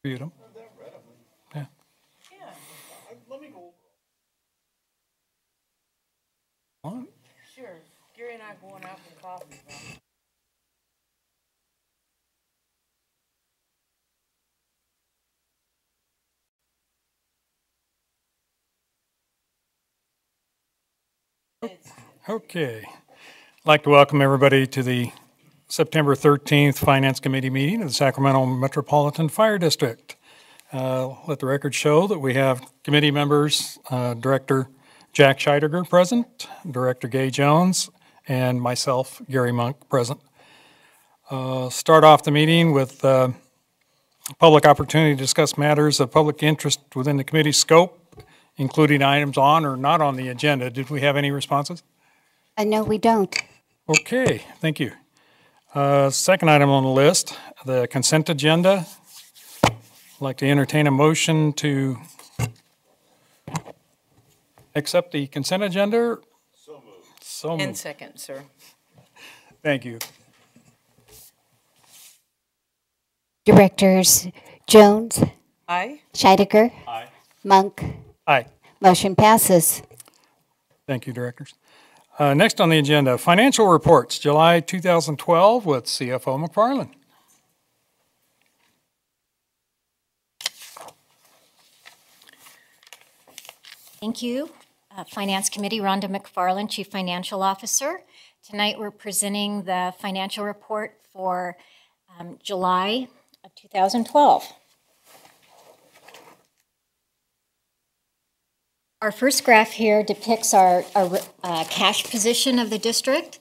Read them. Yeah. On. Sure. Gary and I are going out for coffee. Okay. I'd like to welcome everybody to the September 13th Finance Committee meeting of the Sacramento Metropolitan Fire District. Let the record show that we have committee members, Director Jack Scheidegger present, Director Gay Jones, and myself, Gary Monk, present. Start off the meeting with public opportunity to discuss matters of public interest within the committee's scope, including items on or not on the agenda. Did we have any responses? No, we don't. Okay, thank you. Second item on the list, the consent agenda. I'd like to entertain a motion to accept the consent agenda. So moved. So moved. And second, sir. Thank you. Directors Jones, Aye. Scheidegger, Aye. Monk. Aye. Motion passes. Thank you, directors. Next on the agenda, financial reports, July 2012 with CFO McFarland. Thank you. Finance Committee, Rhonda McFarland, Chief Financial Officer. Tonight we're presenting the financial report for July of 2012. Our first graph here depicts our cash position of the district.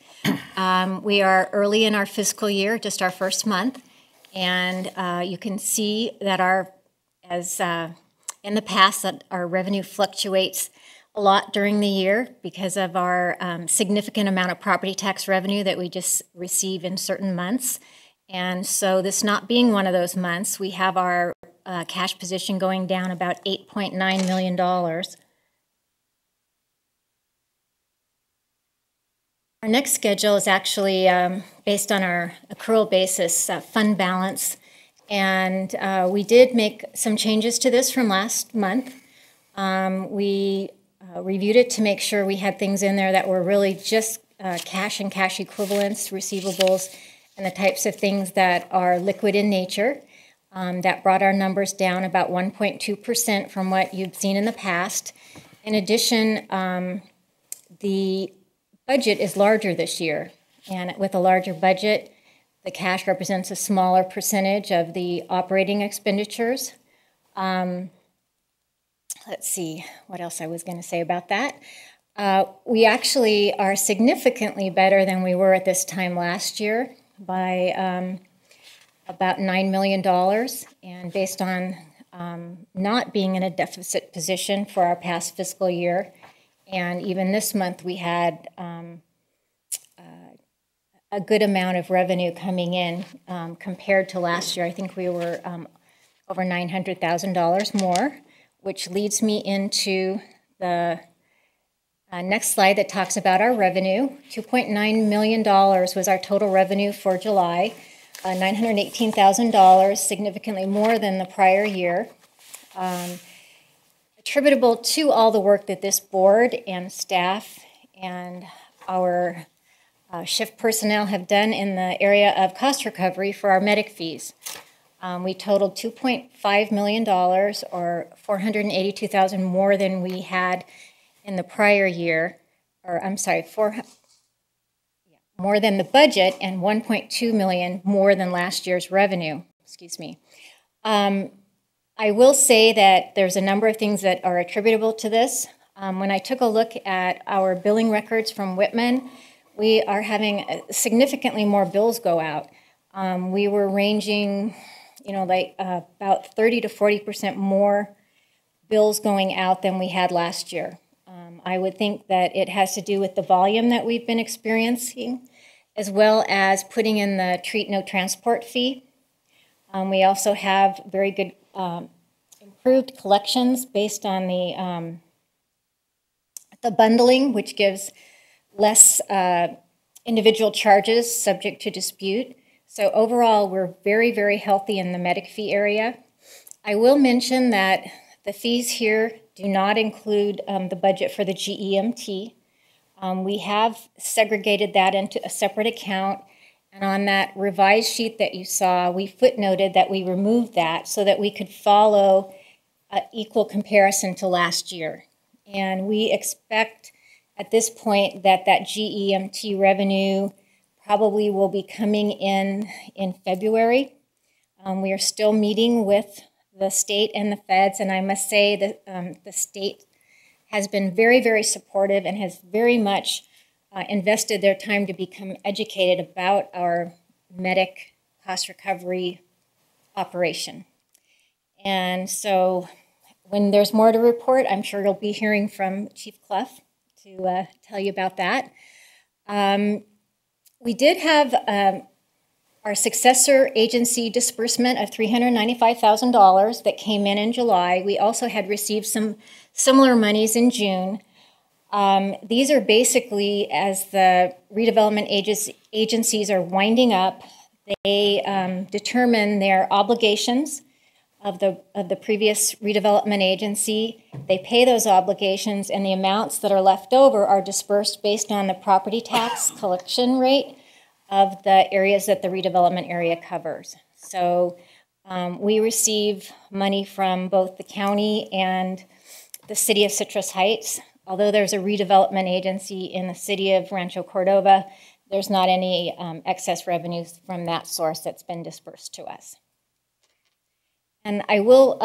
We are early in our fiscal year, just our first month, and you can see that in the past that our revenue fluctuates a lot during the year because of our significant amount of property tax revenue that we just receive in certain months. And so this not being one of those months, we have our cash position going down about $8.9 million. Our next schedule is actually based on our accrual basis fund balance, and we did make some changes to this from last month. We reviewed it to make sure we had things in there that were really just cash and cash equivalents, receivables, and the types of things that are liquid in nature. That brought our numbers down about 1.2% from what you've seen in the past. In addition, the budget is larger this year, and with a larger budget, the cash represents a smaller percentage of the operating expenditures. Let's see what else I was going to say about that. We actually are significantly better than we were at this time last year by about $9 million, and based on not being in a deficit position for our past fiscal year. And even this month, we had a good amount of revenue coming in compared to last year. I think we were over $900,000 more, which leads me into the next slide that talks about our revenue. $2.9 million was our total revenue for July, $918,000, significantly more than the prior year. Attributable to all the work that this board and staff and our shift personnel have done in the area of cost recovery for our medic fees. We totaled $2.5 million, or $482,000 more than we had in the prior year, or I'm sorry, more than the budget, and $1.2 million more than last year's revenue. Excuse me. I will say that there's a number of things that are attributable to this. When I took a look at our billing records from Whitman, we are having significantly more bills go out. We were ranging, about 30 to 40% more bills going out than we had last year. I would think that it has to do with the volume that we've been experiencing, as well as putting in the treat no transport fee. We also have very good improved collections based on the bundling, which gives less individual charges subject to dispute. So overall, we're very, very healthy in the medic fee area. I will mention that the fees here do not include the budget for the GEMT. We have segregated that into a separate account, and on that revised sheet that you saw, we footnoted that we removed that so that we could follow an equal comparison to last year. And we expect at this point that that GEMT revenue probably will be coming in February. We are still meeting with the state and the feds, and I must say that the state has been very, very supportive and has very much invested their time to become educated about our medic cost recovery operation. And so when there's more to report, I'm sure you'll be hearing from Chief Clough to tell you about that. We did have our successor agency disbursement of $395,000 that came in July. We also had received some similar monies in June. These are basically, as the redevelopment agencies are winding up, they determine their obligations of the previous redevelopment agency. They pay those obligations, and the amounts that are left over are dispersed based on the property tax collection rate of the areas that the redevelopment area covers. So we receive money from both the county and the city of Citrus Heights. Although there's a redevelopment agency in the city of Rancho Cordova, there's not any excess revenues from that source that's been dispersed to us. And I will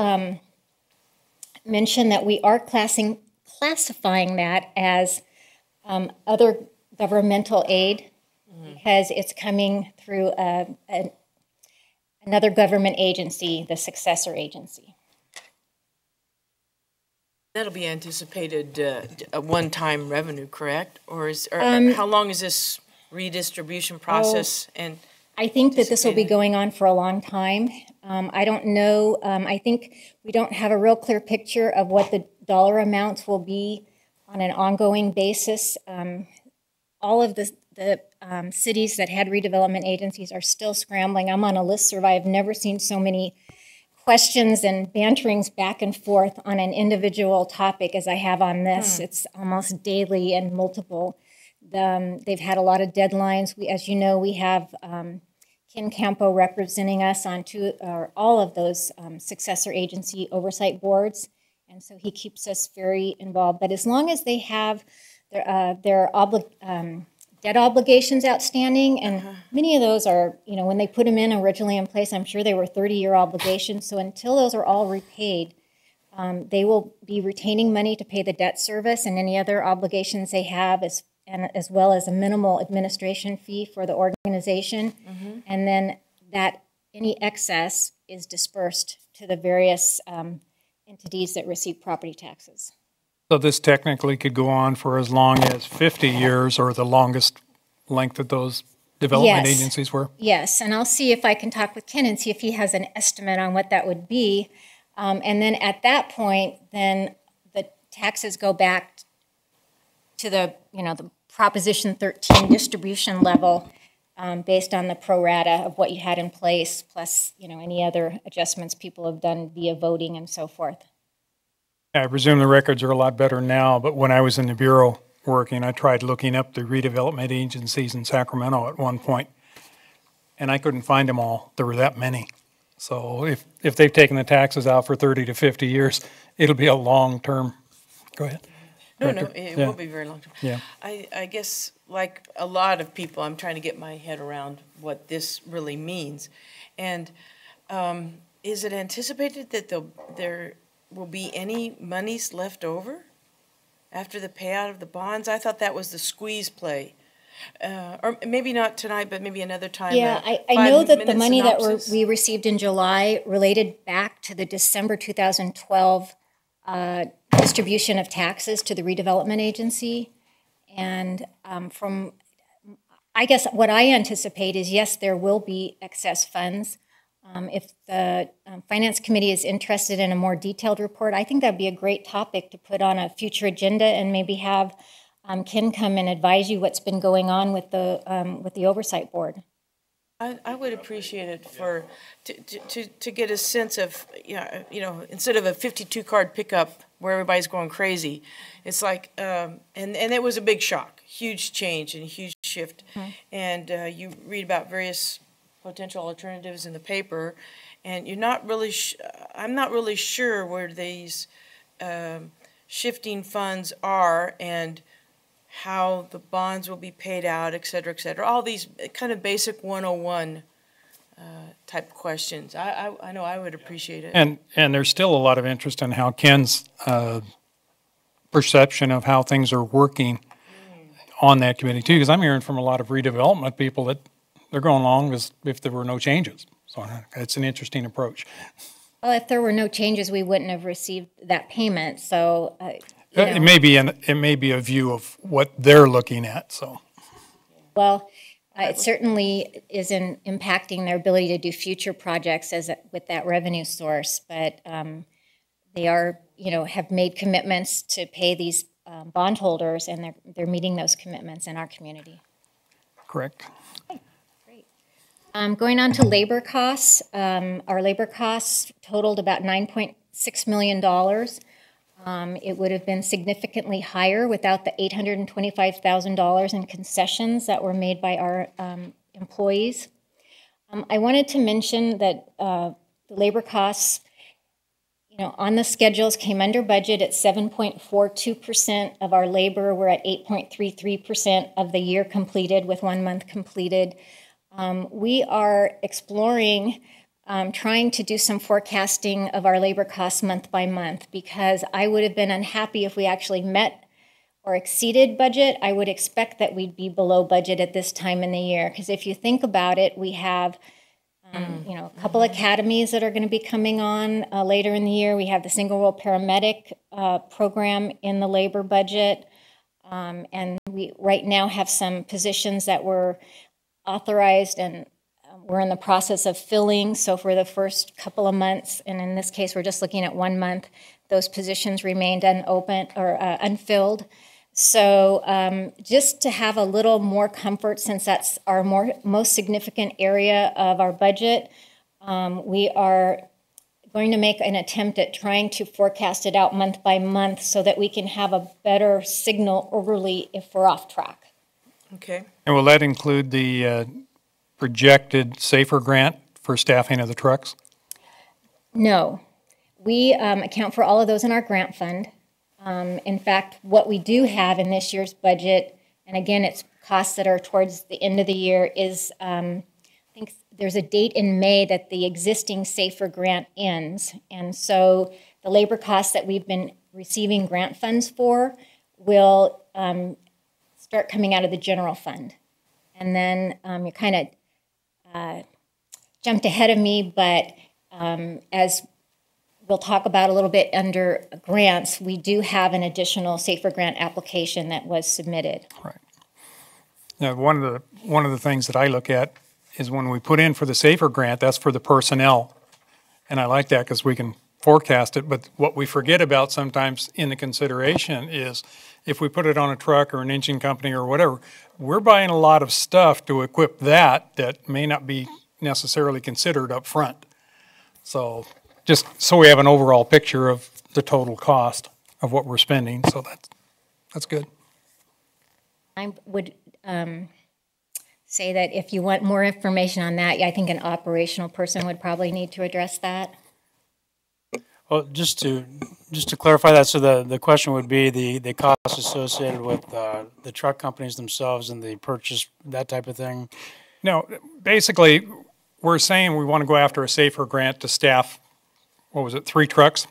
mention that we are classifying that as other governmental aid, because it's coming through another government agency, the successor agency. That'll be anticipated a one-time revenue, correct? Or how long is this redistribution process? And I think that this will be going on for a long time. I don't know. I think we don't have a real clear picture of what the dollar amounts will be on an ongoing basis. All of the cities that had redevelopment agencies are still scrambling. I'm on a listserv. I've never seen so many questions and banterings back and forth on an individual topic as I have on this. It's almost daily and multiple. They've had a lot of deadlines. As you know, we have Ken Campo representing us on all of those successor agency oversight boards, and so he keeps us very involved. But as long as they have their debt obligations outstanding, and many of those are, when they put them in originally in place, I'm sure they were 30-year obligations. So until those are all repaid, they will be retaining money to pay the debt service and any other obligations they have, as well as a minimal administration fee for the organization. And then that any excess is dispersed to the various entities that receive property taxes. So this technically could go on for as long as 50 years, or the longest length that those development agencies were? Yes, and I'll see if I can talk with Ken and see if he has an estimate on what that would be. And then at that point, then the taxes go back to the Proposition 13 distribution level based on the pro rata of what you had in place, plus any other adjustments people have done via voting and so forth. I presume the records are a lot better now, but when I was in the Bureau working, I tried looking up the redevelopment agencies in Sacramento at one point, and I couldn't find them all. There were that many. So if they've taken the taxes out for 30 to 50 years, it'll be a long term. Go ahead. No, it will be very long term. Yeah. I guess, like a lot of people, I'm trying to get my head around what this really means. And is it anticipated that there will be any monies left over after the payout of the bonds? I thought that was the squeeze play. Or maybe not tonight, but maybe another time. Yeah, I know that the money that we received in July related back to the December 2012 distribution of taxes to the redevelopment agency. And I guess what I anticipate is, yes, there will be excess funds. If the Finance Committee is interested in a more detailed report, I think that'd be a great topic to put on a future agenda, and maybe have Ken come and advise you what's been going on with the oversight board. I would appreciate it to get a sense of, instead of a 52 card pickup where everybody's going crazy, it's like, and it was a big shock, huge change and a huge shift. And you read about various potential alternatives in the paper, and you're not really, I'm not really sure where these shifting funds are and how the bonds will be paid out, et cetera, all these kind of basic 101 type questions. I know I would appreciate it. And there's still a lot of interest in how Ken's perception of how things are working on that committee too, because I'm hearing from a lot of redevelopment people that they're going along as if there were no changes. So it's an interesting approach. Well, if there were no changes, we wouldn't have received that payment, so. It may be a view of what they're looking at. So, well, it certainly isn't impacting their ability to do future projects with that revenue source. But they are, have made commitments to pay these bondholders, and they're meeting those commitments in our community. correct. Okay, great. Going on to labor costs, our labor costs totaled about $9.6 million. It would have been significantly higher without the $825,000 in concessions that were made by our employees. I wanted to mention that the labor costs, on the schedules came under budget at 7.42% of our labor. We're at 8.33% of the year completed with 1 month completed. We are exploring trying to do some forecasting of our labor costs month by month, because I would have been unhappy if we actually met or exceeded budget. I would expect that we'd be below budget at this time in the year, because if you think about it, we have a couple academies that are going to be coming on later in the year. We have the single role paramedic program in the labor budget, and we right now have some positions that were authorized and we're in the process of filling. So for the first couple of months, and in this case, we're just looking at 1 month, those positions remained unopened or unfilled. So just to have a little more comfort, since that's our most significant area of our budget, we are going to make an attempt at trying to forecast it out month by month so that we can have a better signal early if we're off track. Okay. And will that include the projected SAFER grant for staffing of the trucks? No. We account for all of those in our grant fund. In fact, what we do have in this year's budget, and again, it's costs that are towards the end of the year, is I think there's a date in May that the existing SAFER grant ends. And so the labor costs that we've been receiving grant funds for will start coming out of the general fund. And then you kind of jumped ahead of me, but as we'll talk about a little bit under grants, we do have an additional SAFER grant application that was submitted. Right. Now, one of the things that I look at is when we put in for the SAFER grant, that's for the personnel. And I like that because we can forecast it. But what we forget about sometimes in the consideration is if we put it on a truck or an engine company or whatever, we're buying a lot of stuff to equip that may not be necessarily considered up front. So just so we have an overall picture of the total cost of what we're spending. So that's good. I would say that if you want more information on that, I think an operational person would probably need to address that. Well, just to clarify that, so the question would be the costs associated with the truck companies themselves and the purchase, that type of thing. No, basically, we're saying we want to go after a SAFER grant to staff, 3 trucks,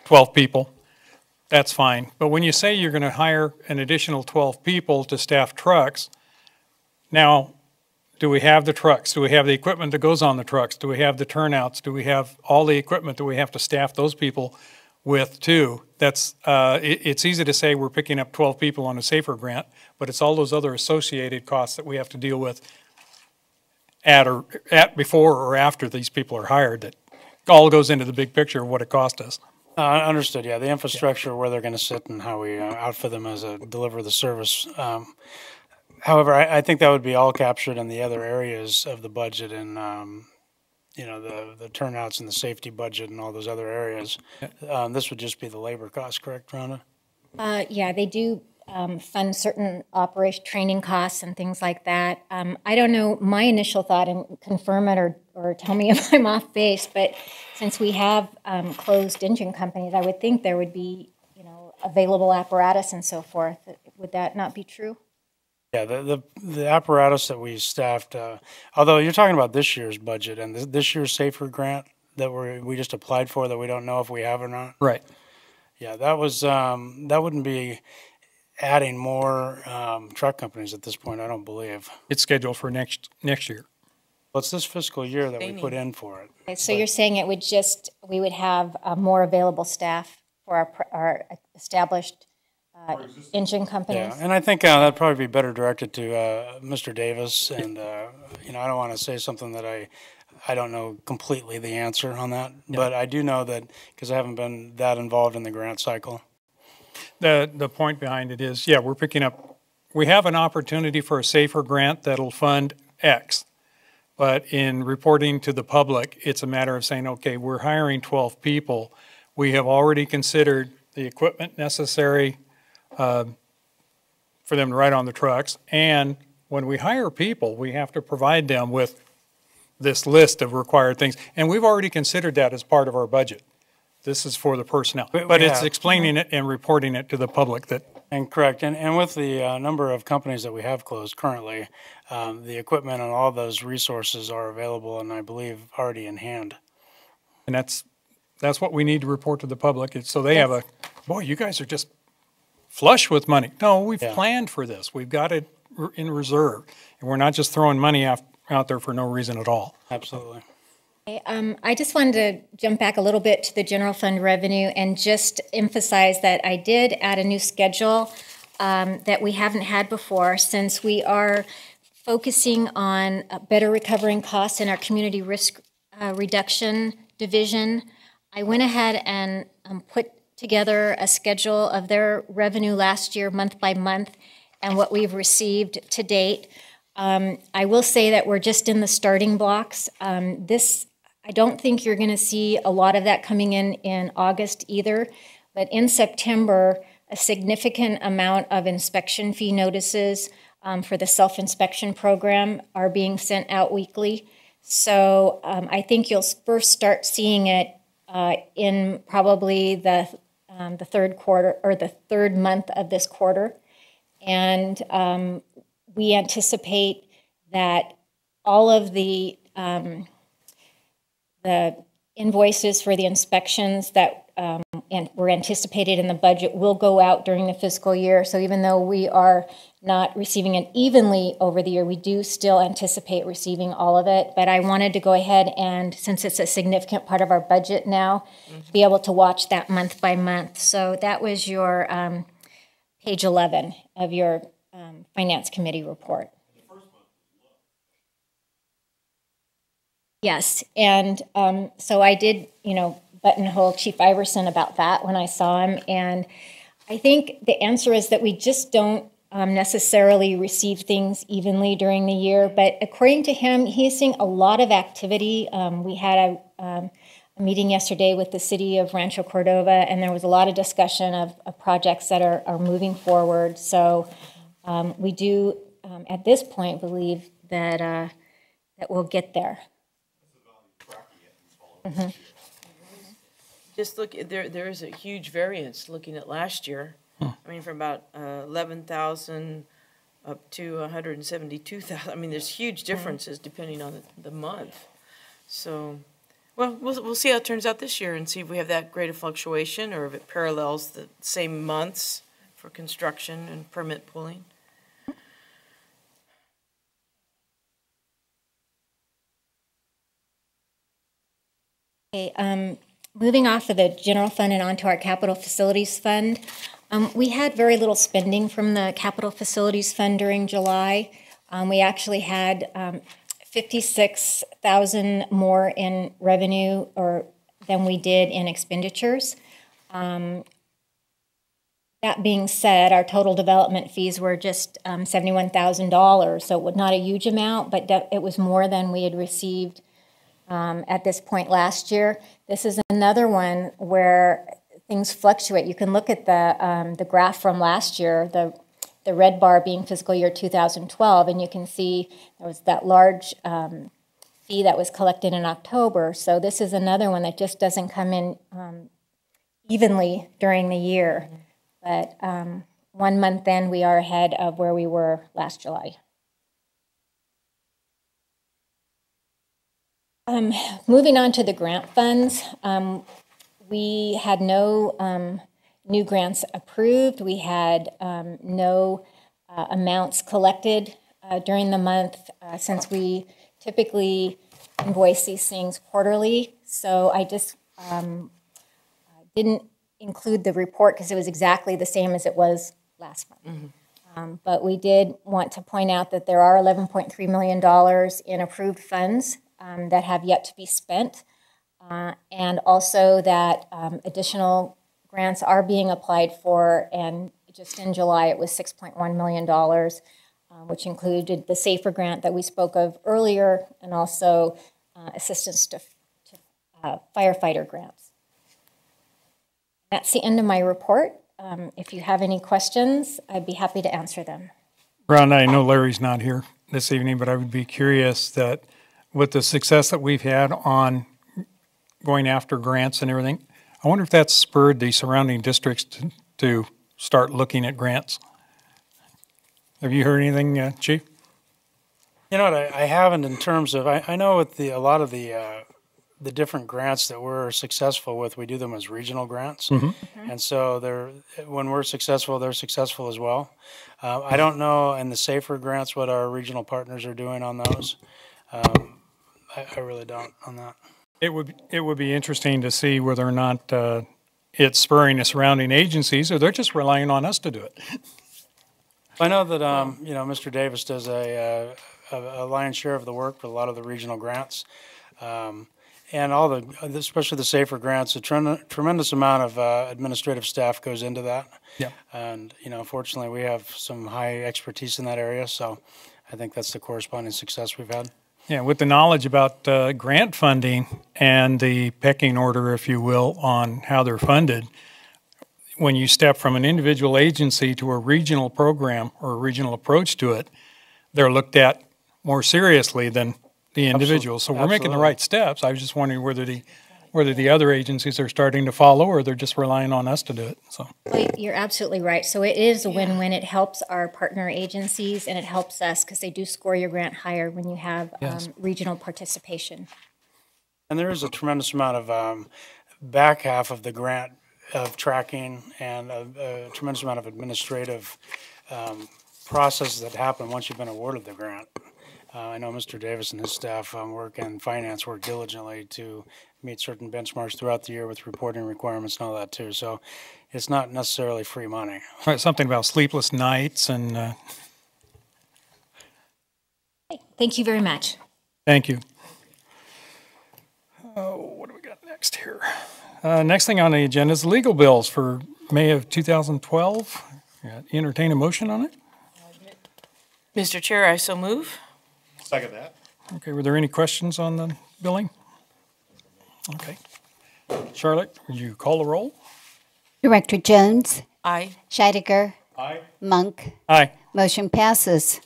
12 people. That's fine. But when you say you're going to hire an additional 12 people to staff trucks, now, do we have the trucks? Do we have the equipment that goes on the trucks? Do we have the turnouts? Do we have all the equipment that we have to staff those people with too? That's it's easy to say we're picking up 12 people on a SAFER grant, but it's all those other associated costs that we have to deal with at before or after these people are hired that all goes into the big picture of what it cost us. Understood, yeah. The infrastructure, where they're going to sit and how we outfit them as deliver the service. However, I think that would be all captured in the other areas of the budget and, you know, the turnouts and the safety budget and all those other areas. This would just be the labor cost, correct, Rhonda? Yeah, they do fund certain operation training costs and things like that. I don't know my initial thought, and confirm it or tell me if I'm off base, but since we have closed engine companies, I would think there would be, you know, available apparatus and so forth. Would that not be true? Yeah, the apparatus that we staffed, although you're talking about this year's budget and this year's Safer grant that we just applied for that we don't know if we have or not. Right. Yeah, that was that wouldn't be adding more truck companies at this point, I don't believe. It's scheduled for next year. Well, it's this fiscal year that we put in for it. Okay, so you're saying it would just, we would have more available staff for our established engine companies? Yeah, and I think that'd probably be better directed to Mr. Davis. And you know, I don't want to say something that I don't know completely the answer on that, but I do know that because I haven't been that involved in the grant cycle. The point behind it is, yeah, we're picking up, we have an opportunity for a Safer grant that'll fund X. But in reporting to the public, it's a matter of saying, okay, we're hiring 12 people. We have already considered the equipment necessary for them to ride on the trucks. And when we hire people, we have to provide them with this list of required things. And we've already considered that as part of our budget. This is for the personnel. But it's explaining it and reporting it to the public that. And correct. And with the number of companies that we have closed currently, the equipment and all those resources are available and I believe already in hand. And that's what we need to report to the public. It's so they have a, boy, you guys are just flush with money. No, we've planned for this. We've got it in reserve. And we're not just throwing money out there for no reason at all. Absolutely. I just wanted to jump back a little bit to the general fund revenue and just emphasize that I did add a new schedule that we haven't had before, since we are focusing on better recovering costs in our community risk reduction division. I went ahead and put together a schedule of their revenue last year, month by month, and what we've received to date. I will say that we're just in the starting blocks. I don't think you're going to see a lot of that coming in August either, but in September, a significant amount of inspection fee notices for the self-inspection program are being sent out weekly. So I think you'll first start seeing it in probably the third quarter or the third month of this quarter. And we anticipate that all of the invoices for the inspections that and were anticipated in the budget will go out during the fiscal year. So even though we are not receiving it evenly over the year, we do still anticipate receiving all of it. But I wanted to go ahead and, since it's a significant part of our budget now, be able to watch that month by month. So that was your page 11 of your Finance Committee report. Yes, and so I did, buttonhole Chief Iverson about that when I saw him, and I think the answer is that we just don't necessarily receive things evenly during the year, but according to him, he's seeing a lot of activity. We had a meeting yesterday with the city of Rancho Cordova, and there was a lot of discussion of projects that are moving forward, so we do, at this point, believe that that we'll get there. Mm-hmm. Just look, there is a huge variance looking at last year. I mean, from about 11,000 up to 172,000. I mean, there's huge differences depending on the month. So, well, we'll see how it turns out this year and see if we have that great a fluctuation or if it parallels the same months for construction and permit pulling. Okay, moving off of the general fund and onto our capital facilities fund, we had very little spending from the capital facilities fund during July. We actually had 56,000 more in revenue than we did in expenditures. That That being said, our total development fees were just $71,000, so it was not a huge amount, but it was more than we had received at this point last year. This is another one where things fluctuate. You can look at the graph from last year, the red bar being fiscal year 2012, and you can see there was that large fee that was collected in October. So this is another one that just doesn't come in evenly during the year. But 1 month in, we are ahead of where we were last July. Moving on to the grant funds, we had no new grants approved. We had no amounts collected during the month since we typically invoice these things quarterly. So I just didn't include the report because it was exactly the same as it was last month. But we did want to point out that there are $11.3 million in approved funds that have yet to be spent, and also that additional grants are being applied for, and just in July it was $6.1 million, which included the SAFER grant that we spoke of earlier, and also assistance to firefighter grants. That's the end of my report. If you have any questions, I'd be happy to answer them. Rhonda, I know Larry's not here this evening, but I would be curious that with the success that we've had on going after grants and everything, I wonder if that's spurred the surrounding districts to start looking at grants. Have you heard anything, Chief? You know what, I haven't in terms of, I know with a lot of the different grants that we're successful with, we do them as regional grants. And so when we're successful, they're successful as well. I don't know in the SAFER grants what our regional partners are doing on those. I really don't on that. It would be interesting to see whether or not it's spurring the surrounding agencies, or they're just relying on us to do it. I know that Mr. Davis does a lion's share of the work for a lot of the regional grants, and especially the SAFER grants. A tremendous amount of administrative staff goes into that. Yeah. And fortunately, we have some high expertise in that area, so I think that's the corresponding success we've had. Yeah, with the knowledge about grant funding and the pecking order, if you will, on how they're funded, when you step from an individual agency to a regional program or a regional approach to it, they're looked at more seriously than the individual. So we're making the right steps. I was just wondering whether the other agencies are starting to follow, or they're just relying on us to do it. So well, you're absolutely right. So it is a win-win. It helps our partner agencies, and it helps us because they do score your grant higher when you have regional participation. And there is a tremendous amount of back half of the grant of tracking, and a tremendous amount of administrative processes that happen once you've been awarded the grant. I know Mr. Davis and his staff work diligently to meet certain benchmarks throughout the year with reporting requirements and all that too. So it's not necessarily free money. Right, something about sleepless nights and... Thank you very much. Thank you. What do we got next here? Next thing on the agenda is legal bills for May of 2012. Entertain a motion on it? Mr. Chair, I so move. Second that. Okay, were there any questions on the billing? Okay. Charlotte, would you call the roll? Director Jones? Aye. Scheidegger? Aye. Monk? Aye. Motion passes.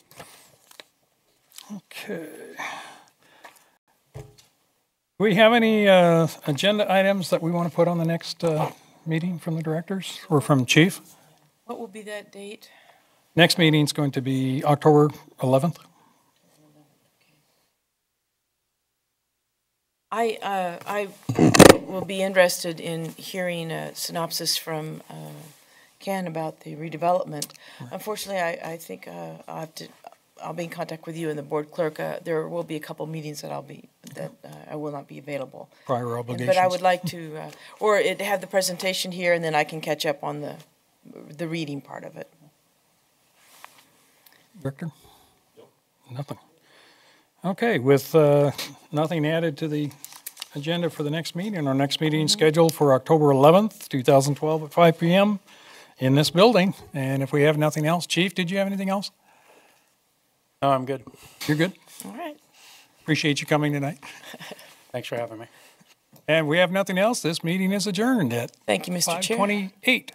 Okay. Do we have any agenda items that we want to put on the next meeting from the directors or from Chief? What will be that date? Next meeting is going to be October 11th. I will be interested in hearing a synopsis from Ken about the redevelopment. Unfortunately, I think I'll be in contact with you and the board clerk. There will be a couple meetings that I will not be available. Prior obligations. But I would like to, have the presentation here, and then I can catch up on the reading part of it. Director? Nothing. Okay, with nothing added to the agenda for the next meeting, our next meeting is scheduled for October 11th, 2012 at 5 p.m. in this building. And if we have nothing else, Chief, did you have anything else? No, I'm good. You're good? All right. Appreciate you coming tonight. Thanks for having me. And we have nothing else. This meeting is adjourned at Thank you, Mr. Chair. 5:28.